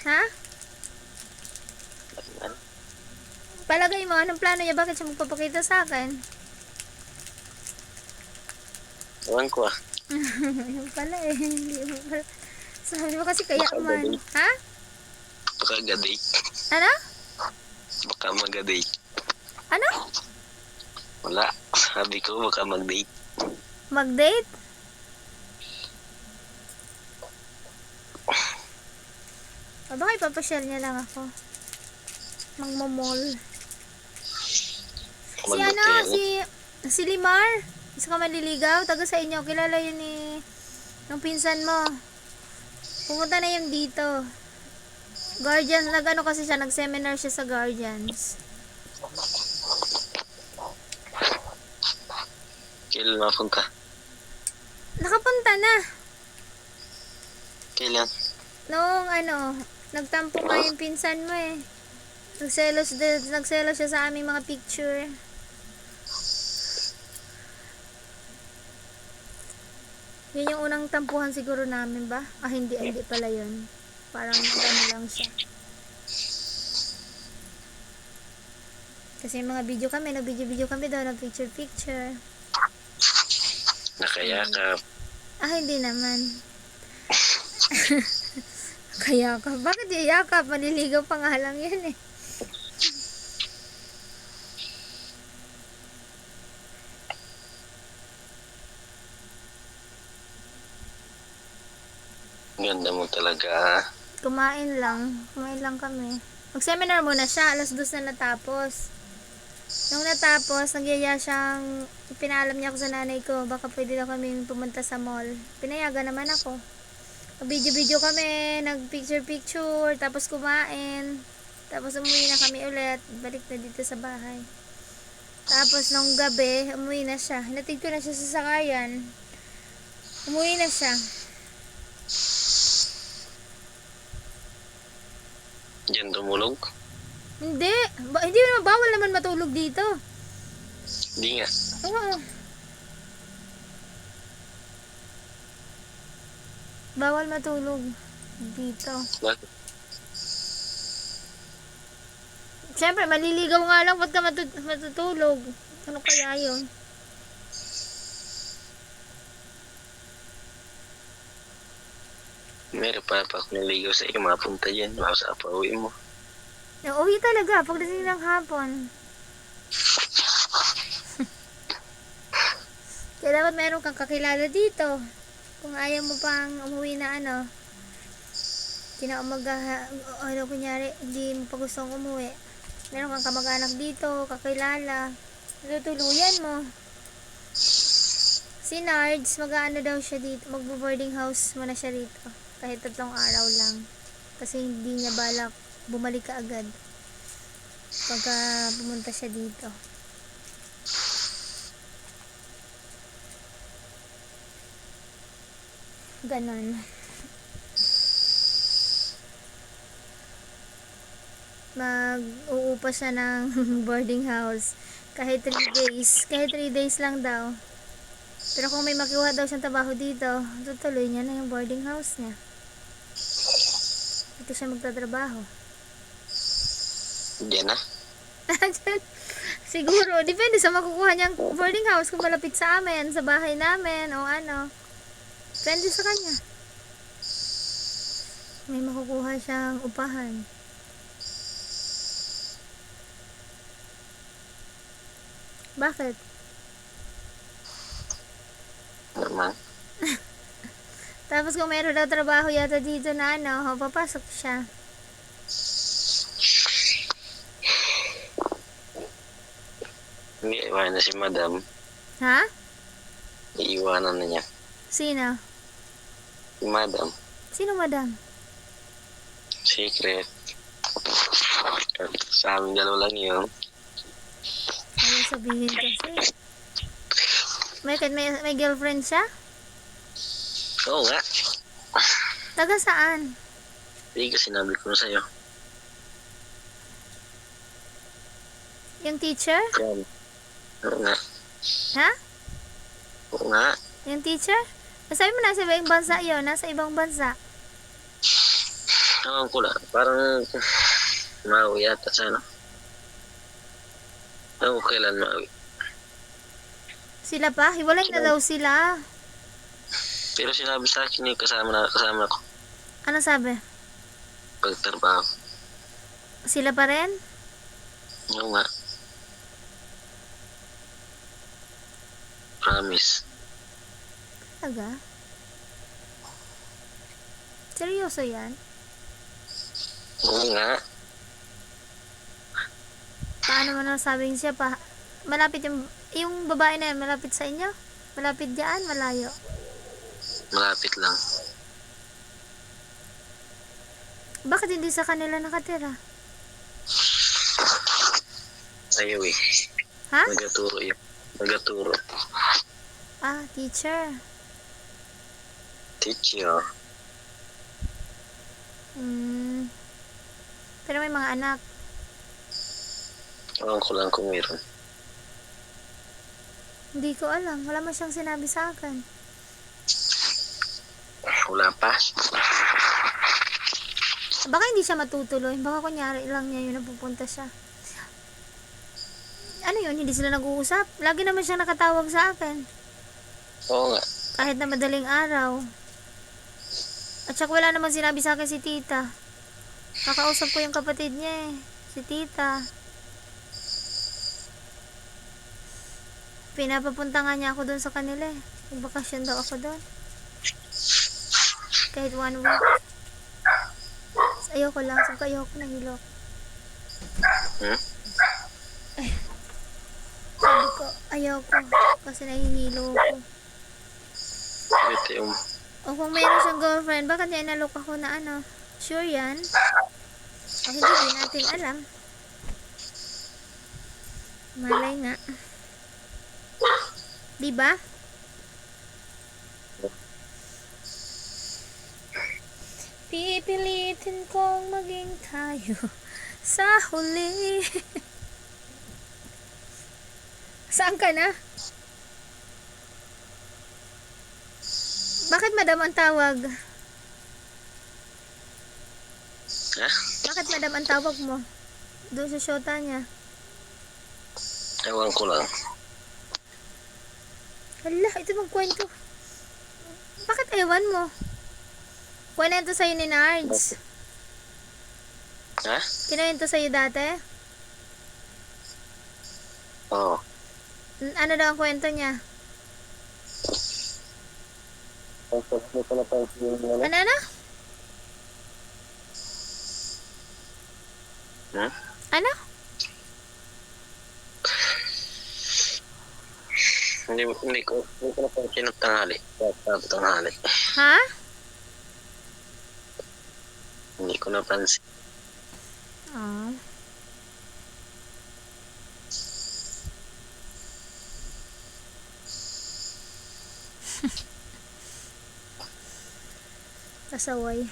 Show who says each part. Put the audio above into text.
Speaker 1: Ha?
Speaker 2: Ano?
Speaker 1: Palagay mo, anong plano niya? Bakit siya magpapakita sa akin?
Speaker 2: Ewan ko ah.
Speaker 1: Yung pala eh. Hindi mo pala. Sabi mo kasi kaya
Speaker 2: Baka
Speaker 1: man.
Speaker 2: gabi.
Speaker 1: Ha?
Speaker 2: Baka gadate.
Speaker 1: Ano?
Speaker 2: Baka magadate.
Speaker 1: Ano?
Speaker 2: Wala. Sabi ko baka mag-date.
Speaker 1: Mag-date? O baka ipapasyal niya lang ako. Magmamall. Si ano? Si Limar. Isa ka manliligaw. Taga sa inyo. Kilala yun ni ng pinsan mo. Pumunta na yun dito. Guardians. Nag-ano kasi siya. Nag-seminar siya sa Guardians.
Speaker 2: Kailan mapunta?
Speaker 1: Nakapunta na.
Speaker 2: Kailan?
Speaker 1: Noong ano, nagtampo nga yung pinsan mo eh. Nagselos siya sa aming mga picture. Yun yung unang tampuhan siguro namin ba? Ah, hindi pala yun. Parang ano lang siya. Kasi mga video kami, nag-video kami daw, nag-picture.
Speaker 2: Nakayakap.
Speaker 1: Ah, hindi naman. Kaya ka, bakit yayakap? Maliligaw pa nga lang yan eh.
Speaker 2: Ganda mo talaga.
Speaker 1: Kumain lang kami. Mag-seminar muna siya, alas 2 na natapos. Nung natapos, nagyaya siyang, pinalam niya ako sa nanay ko, baka pwede daw kami pumunta sa mall. Pinayagan naman ako. Video kami, nag-picture, tapos kumain. Tapos umuwi na kami ulit, balik na dito sa bahay. Tapos nung gabi, umuwi na siya. Hinatid ko na siya sa sakayan. Umuwi na siya.
Speaker 2: Diyan tumulog?
Speaker 1: Hindi naman, bawal naman matulog dito.
Speaker 2: Hindi nga.
Speaker 1: Oo. Bawal matulog dito.
Speaker 2: Bakit?
Speaker 1: Siyempre, maliligaw nga lang, ba't ka matutulog? Ano kaya yun?
Speaker 2: Meron pa ako naligaw sa iyo, mapunta dyan. Baka sa pauwi mo.
Speaker 1: Uwi talaga, pagdating ng hapon. Kaya dapat meron kang kakilala dito. Kung ayaw mo pang umuwi na ano, kunyari, hindi mo pa gustong umuwi. Meron kang kamag-anak dito, kakilala. Tutuluyan mo. Si Nards, mag-ano daw siya dito, mag-boarding house muna siya dito. Kahit 3 araw lang. Kasi hindi niya balak bumalik ka agad pagka pumunta siya dito. Ganon. Mag-uupa siya ng boarding house kahit 3 days. Kahit 3 days lang daw. Pero kung may makuha daw siyang trabaho dito, tutuloy niya na yung boarding house niya. Dito siya magtatrabaho.
Speaker 2: Diyan na?
Speaker 1: Siguro, depende sa makukuha niyang boarding house, kung malapit sa amin, sa bahay namin, o ano. Depende sa kanya. May makukuha siyang upahan. Bakit?
Speaker 2: Naman.
Speaker 1: Tapos kung meron daw trabaho yata dito na ano, papasok siya.
Speaker 2: Hindi, iwanan na si madam.
Speaker 1: Ha?
Speaker 2: Iiwanan na niya.
Speaker 1: Sino?
Speaker 2: Si madam.
Speaker 1: Sino madam?
Speaker 2: Secret. Sa amin dalawa lang yun.
Speaker 1: Ano sabihin kasi? May girlfriend siya?
Speaker 2: Oo nga.
Speaker 1: Taga saan?
Speaker 2: Hindi ka sinabi ko na sa'yo.
Speaker 1: Yung teacher?
Speaker 2: Yan. Oo nga.
Speaker 1: Ha?
Speaker 2: Oo nga.
Speaker 1: Yung teacher? Sabi mo nasa ibang bansa yun, nasa ibang bansa.
Speaker 2: Ewan ko lang. Parang maawi yata sa ano. Ewan ko kailan maawi.
Speaker 1: Sila pa? Hiwalay na daw sila.
Speaker 2: Pero sinabi sa akin kasama ko.
Speaker 1: Ano sabi?
Speaker 2: Pagtrabaho.
Speaker 1: Sila pa rin?
Speaker 2: Oo nga. Promise.
Speaker 1: Talaga? Seryoso yan?
Speaker 2: Oo nga.
Speaker 1: Paano mo nasabing siya pa? Malapit yung babae na yan, malapit sa inyo? Malapit diyan? Malayo?
Speaker 2: Malapit lang.
Speaker 1: Bakit hindi sa kanila nakatira?
Speaker 2: Ayaw eh.
Speaker 1: Ha?
Speaker 2: Nagaturo yun. Nagaturo.
Speaker 1: Ah, teacher.
Speaker 2: Teacher.
Speaker 1: Pero may mga anak.
Speaker 2: Ewan ko lang kung meron.
Speaker 1: Hindi ko alam. Wala mo siyang sinabi sa akin.
Speaker 2: Wala pa.
Speaker 1: Baka hindi siya matutuloy. Baka kunyari lang niya yun napupunta siya. Ano yun? Hindi sila nag-uusap? Lagi naman siya nakatawag sa akin.
Speaker 2: Oo nga.
Speaker 1: Kahit na madaling araw. At saka wala naman sinabi sa akin si tita. Kakausap ko yung kapatid niya eh. Si tita. Pinapapunta nga niya ako doon sa kanila eh. Nagbakasyon daw ako doon. Kahit 1 week. Ayoko lang. Sabi ko ayoko nahilo. Sabi ko ayoko. Kasi nahihilo ako.
Speaker 2: Ito yung
Speaker 1: O kung mayroon siyang girlfriend, bakit niya inalok ako na ano? Sure yan? O hindi din natin alam. Malay nga. Diba? Pipilitin kong maging tayo sa huli. Saan ka na? Bakit madam ang tawag?
Speaker 2: Ha?
Speaker 1: Bakit madam ang tawag mo? Doon sa shota niya.
Speaker 2: Ewan ko lang.
Speaker 1: Hala, ito bang kwento? Bakit ewan mo? Kwento sa'yo ni Nards.
Speaker 2: Ha?
Speaker 1: Kinuwento sa'yo dati?
Speaker 2: Oo.
Speaker 1: Ano daw ang kwento niya? Ano na?
Speaker 2: Hmm?
Speaker 1: Ano?
Speaker 2: Hindi ko napansin ng tanghali. Tanghali.
Speaker 1: Ha?
Speaker 2: Hindi ko napansin.
Speaker 1: Oh. Kasaway.